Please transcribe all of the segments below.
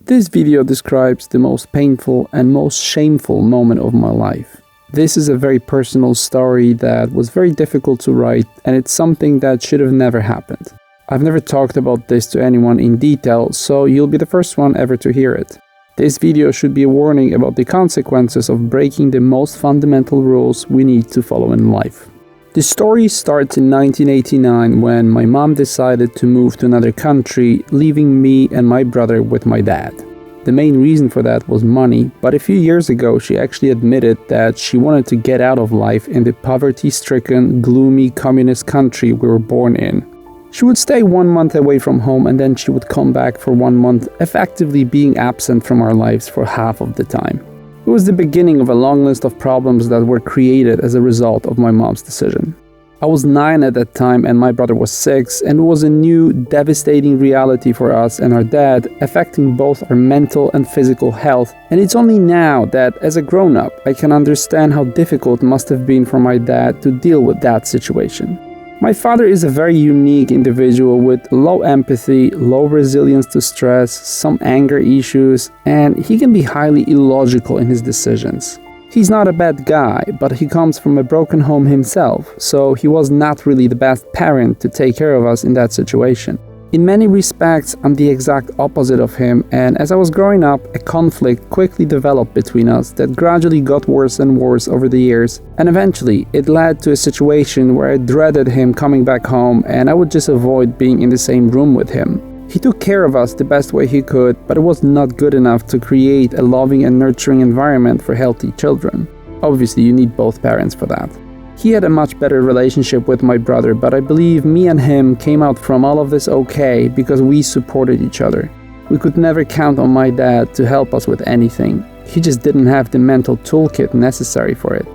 This video describes the most painful and most shameful moment of my life. This is a very personal story that was very difficult to write, and it's something that should have never happened. I've never talked about this to anyone in detail, so you'll be the first one ever to hear it. This video should be a warning about the consequences of breaking the most fundamental rules we need to follow in life. The story starts in 1989 when my mom decided to move to another country, leaving me and my brother with my dad. The main reason for that was money, but a few years ago she actually admitted that she wanted to get out of life in the poverty-stricken, gloomy communist country we were born in. She would stay 1 month away from home and then she would come back for 1 month, effectively being absent from our lives for half of the time. It was the beginning of a long list of problems that were created as a result of my mom's decision. I was 9 at that time and my brother was 6, and it was a new, devastating reality for us and our dad, affecting both our mental and physical health. And it's only now that, as a grown-up, I can understand how difficult it must have been for my dad to deal with that situation. My father is a very unique individual with low empathy, low resilience to stress, some anger issues, and he can be highly illogical in his decisions. He's not a bad guy, but he comes from a broken home himself, so he was not really the best parent to take care of us in that situation. In many respects, I'm the exact opposite of him, and as I was growing up, a conflict quickly developed between us that gradually got worse and worse over the years, and eventually it led to a situation where I dreaded him coming back home and I would just avoid being in the same room with him. He took care of us the best way he could, but it was not good enough to create a loving and nurturing environment for healthy children. Obviously, you need both parents for that. He had a much better relationship with my brother, but I believe me and him came out from all of this okay because we supported each other. We could never count on my dad to help us with anything. He just didn't have the mental toolkit necessary for it.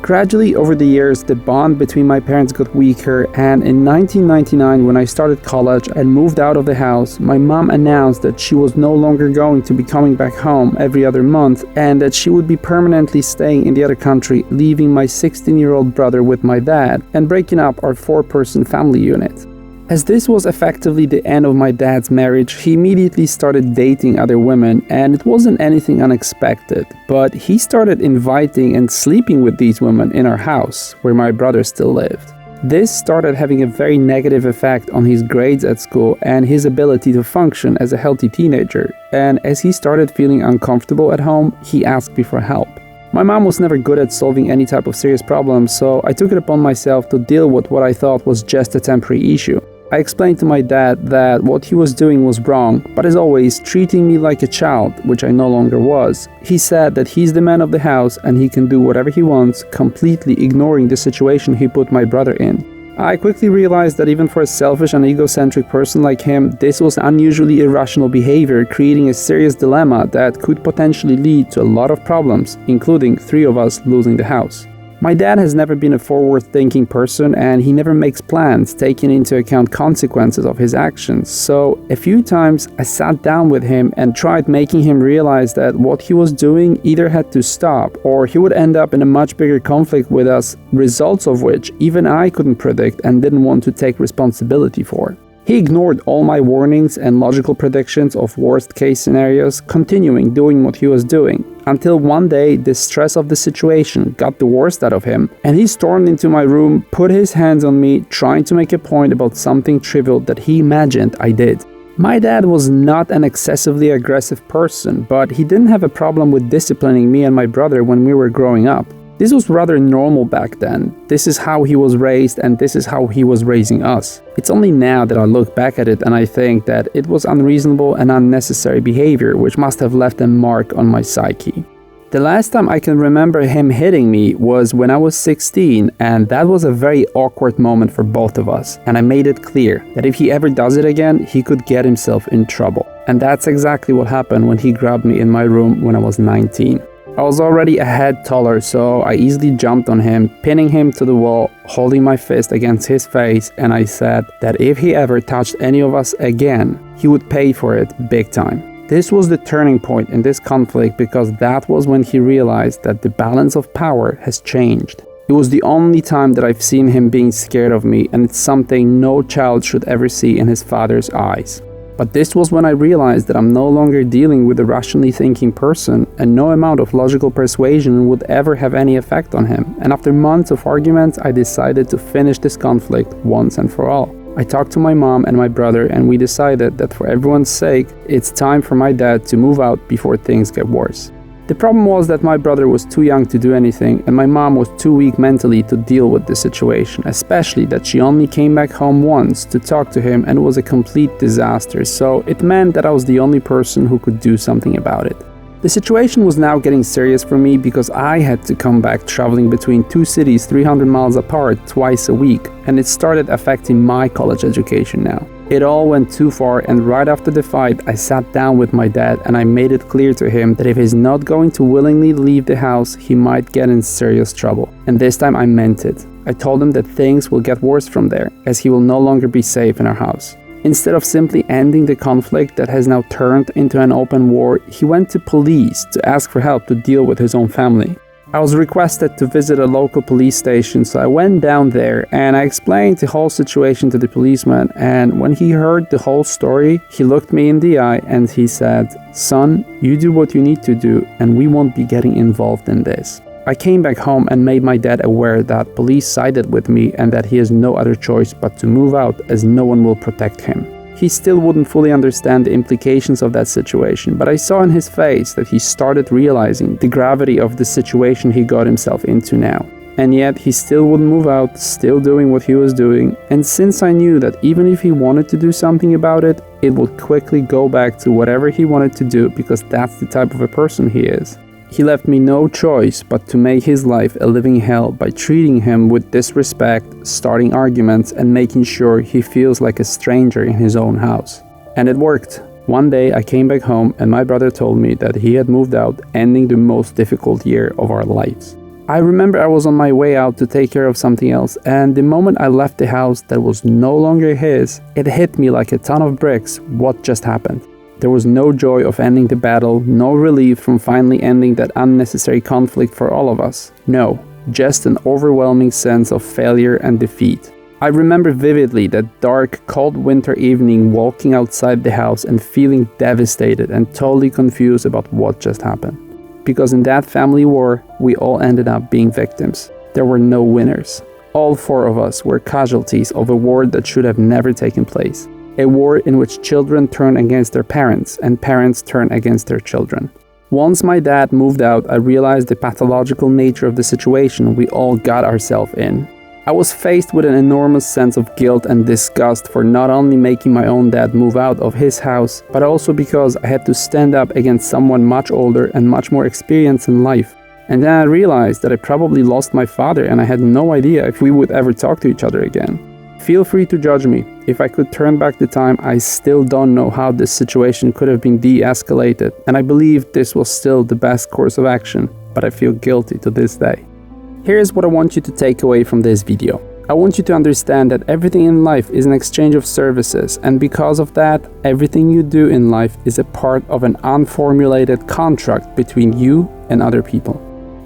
Gradually, over the years, the bond between my parents got weaker, and in 1999, when I started college and moved out of the house, my mom announced that she was no longer going to be coming back home every other month and that she would be permanently staying in the other country, leaving my 16-year-old brother with my dad and breaking up our 4-person family unit. As this was effectively the end of my dad's marriage, he immediately started dating other women, and it wasn't anything unexpected, but he started inviting and sleeping with these women in our house, where my brother still lived. This started having a very negative effect on his grades at school and his ability to function as a healthy teenager, and as he started feeling uncomfortable at home, he asked me for help. My mom was never good at solving any type of serious problem, so I took it upon myself to deal with what I thought was just a temporary issue. I explained to my dad that what he was doing was wrong, but as always, treating me like a child, which I no longer was. He said that he's the man of the house and he can do whatever he wants, completely ignoring the situation he put my brother in. I quickly realized that even for a selfish and egocentric person like him, this was unusually irrational behavior, creating a serious dilemma that could potentially lead to a lot of problems, including 3 of us losing the house. My dad has never been a forward-thinking person, and he never makes plans taking into account consequences of his actions, so a few times I sat down with him and tried making him realize that what he was doing either had to stop or he would end up in a much bigger conflict with us, results of which even I couldn't predict and didn't want to take responsibility for. He ignored all my warnings and logical predictions of worst-case scenarios, continuing doing what he was doing, until one day the stress of the situation got the worst out of him, and he stormed into my room, put his hands on me, trying to make a point about something trivial that he imagined I did. My dad was not an excessively aggressive person, but he didn't have a problem with disciplining me and my brother when we were growing up. This was rather normal back then. This is how he was raised and this is how he was raising us. It's only now that I look back at it and I think that it was unreasonable and unnecessary behavior which must have left a mark on my psyche. The last time I can remember him hitting me was when I was 16, and that was a very awkward moment for both of us, and I made it clear that if he ever does it again, he could get himself in trouble. And that's exactly what happened when he grabbed me in my room when I was 19. I was already a head taller, so I easily jumped on him, pinning him to the wall, holding my fist against his face, and I said that if he ever touched any of us again, he would pay for it big time. This was the turning point in this conflict because that was when he realized that the balance of power has changed. It was the only time that I've seen him being scared of me, and it's something no child should ever see in his father's eyes. But this was when I realized that I'm no longer dealing with a rationally thinking person, and no amount of logical persuasion would ever have any effect on him. And after months of arguments, I decided to finish this conflict once and for all. I talked to my mom and my brother, and we decided that for everyone's sake, it's time for my dad to move out before things get worse. The problem was that my brother was too young to do anything, and my mom was too weak mentally to deal with the situation, especially that she only came back home once to talk to him, and it was a complete disaster, so it meant that I was the only person who could do something about it. The situation was now getting serious for me because I had to come back traveling between two cities 300 miles apart twice a week, and it started affecting my college education now. It all went too far, and right after the fight, I sat down with my dad and I made it clear to him that if he's not going to willingly leave the house, he might get in serious trouble. And this time I meant it. I told him that things will get worse from there, as he will no longer be safe in our house. Instead of simply ending the conflict that has now turned into an open war, he went to police to ask for help to deal with his own family. I was requested to visit a local police station, so I went down there and I explained the whole situation to the policeman, and when he heard the whole story, he looked me in the eye and he said, "Son, you do what you need to do and we won't be getting involved in this." I came back home and made my dad aware that police sided with me and that he has no other choice but to move out, as no one will protect him. He still wouldn't fully understand the implications of that situation, but I saw in his face that he started realizing the gravity of the situation he got himself into now. And yet he still wouldn't move out, still doing what he was doing, and since I knew that even if he wanted to do something about it, it would quickly go back to whatever he wanted to do, because that's the type of a person he is. He left me no choice but to make his life a living hell by treating him with disrespect, starting arguments, and making sure he feels like a stranger in his own house. And it worked. One day I came back home and my brother told me that he had moved out, ending the most difficult year of our lives. I remember I was on my way out to take care of something else, and the moment I left the house that was no longer his, it hit me like a ton of bricks what just happened. There was no joy of ending the battle, no relief from finally ending that unnecessary conflict for all of us. No, just an overwhelming sense of failure and defeat. I remember vividly that dark, cold winter evening walking outside the house and feeling devastated and totally confused about what just happened. Because in that family war, we all ended up being victims. There were no winners. All four of us were casualties of a war that should have never taken place. A war in which children turn against their parents and parents turn against their children. Once my dad moved out, I realized the pathological nature of the situation we all got ourselves in. I was faced with an enormous sense of guilt and disgust for not only making my own dad move out of his house, but also because I had to stand up against someone much older and much more experienced in life. And then I realized that I probably lost my father and I had no idea if we would ever talk to each other again. Feel free to judge me. If I could turn back the time, I still don't know how this situation could have been de-escalated, and I believe this was still the best course of action, but I feel guilty to this day. Here's what I want you to take away from this video. I want you to understand that everything in life is an exchange of services, and because of that, everything you do in life is a part of an unformulated contract between you and other people.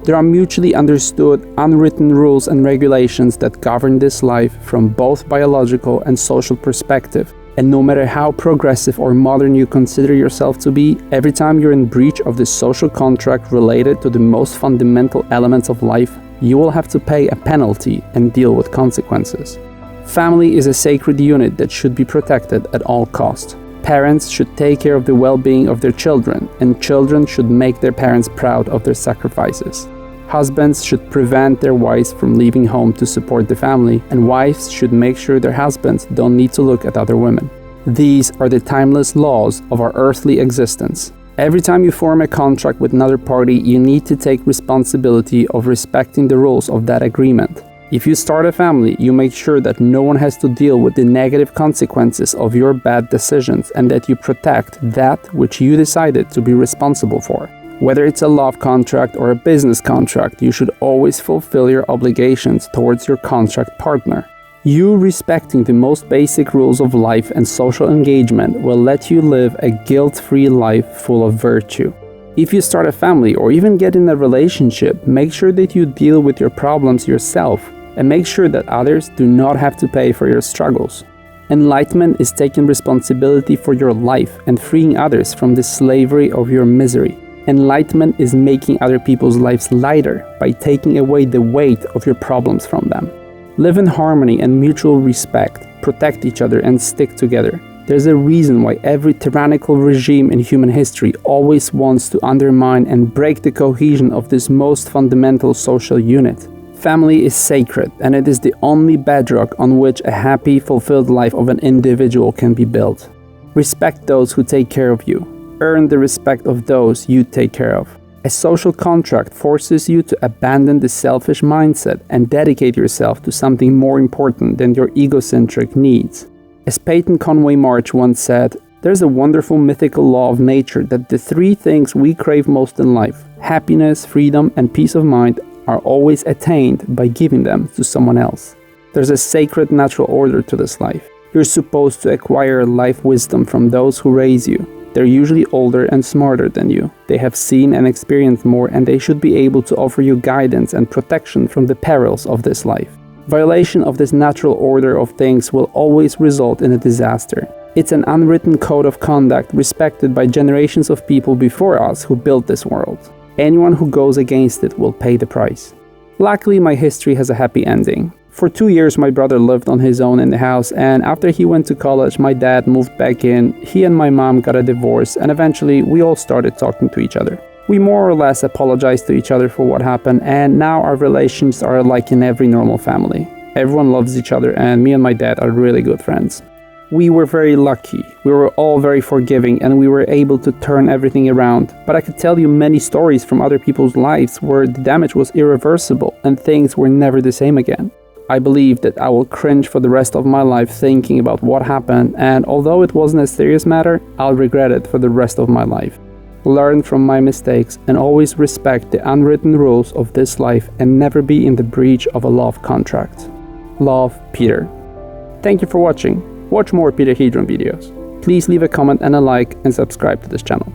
There are mutually understood, unwritten rules and regulations that govern this life from both biological and social perspective. And no matter how progressive or modern you consider yourself to be, every time you're in breach of this social contract related to the most fundamental elements of life, you will have to pay a penalty and deal with consequences. Family is a sacred unit that should be protected at all costs. Parents should take care of the well-being of their children, and children should make their parents proud of their sacrifices. Husbands should prevent their wives from leaving home to support the family, and wives should make sure their husbands don't need to look at other women. These are the timeless laws of our earthly existence. Every time you form a contract with another party, you need to take responsibility of respecting the rules of that agreement. If you start a family, you make sure that no one has to deal with the negative consequences of your bad decisions, and that you protect that which you decided to be responsible for. Whether it's a love contract or a business contract, you should always fulfill your obligations towards your contract partner. You respecting the most basic rules of life and social engagement will let you live a guilt-free life full of virtue. If you start a family or even get in a relationship, make sure that you deal with your problems yourself and make sure that others do not have to pay for your struggles. Enlightenment is taking responsibility for your life and freeing others from the slavery of your misery. Enlightenment is making other people's lives lighter by taking away the weight of your problems from them. Live in harmony and mutual respect, protect each other and stick together. There's a reason why every tyrannical regime in human history always wants to undermine and break the cohesion of this most fundamental social unit. Family is sacred, and it is the only bedrock on which a happy, fulfilled life of an individual can be built. Respect those who take care of you. Earn the respect of those you take care of. A social contract forces you to abandon the selfish mindset and dedicate yourself to something more important than your egocentric needs. As Peyton Conway March once said, there's a wonderful mythical law of nature that the three things we crave most in life, happiness, freedom, and peace of mind, are always attained by giving them to someone else. There's a sacred natural order to this life. You're supposed to acquire life wisdom from those who raise you. They're usually older and smarter than you. They have seen and experienced more, and they should be able to offer you guidance and protection from the perils of this life. Violation of this natural order of things will always result in a disaster. It's an unwritten code of conduct respected by generations of people before us who built this world. Anyone who goes against it will pay the price. Luckily, my history has a happy ending. For 2 years, my brother lived on his own in the house, and after he went to college, my dad moved back in, he and my mom got a divorce, and eventually we all started talking to each other. We more or less apologized to each other for what happened, and now our relations are like in every normal family. Everyone loves each other, and me and my dad are really good friends. We were very lucky, we were all very forgiving, and we were able to turn everything around. But I could tell you many stories from other people's lives where the damage was irreversible and things were never the same again. I believe that I will cringe for the rest of my life thinking about what happened, and although it wasn't a serious matter, I'll regret it for the rest of my life. Learn from my mistakes and always respect the unwritten rules of this life and never be in the breach of a love contract. Love, Peter. Thank you for watching. Watch more Peter Hedron videos. Please leave a comment and a like and subscribe to this channel.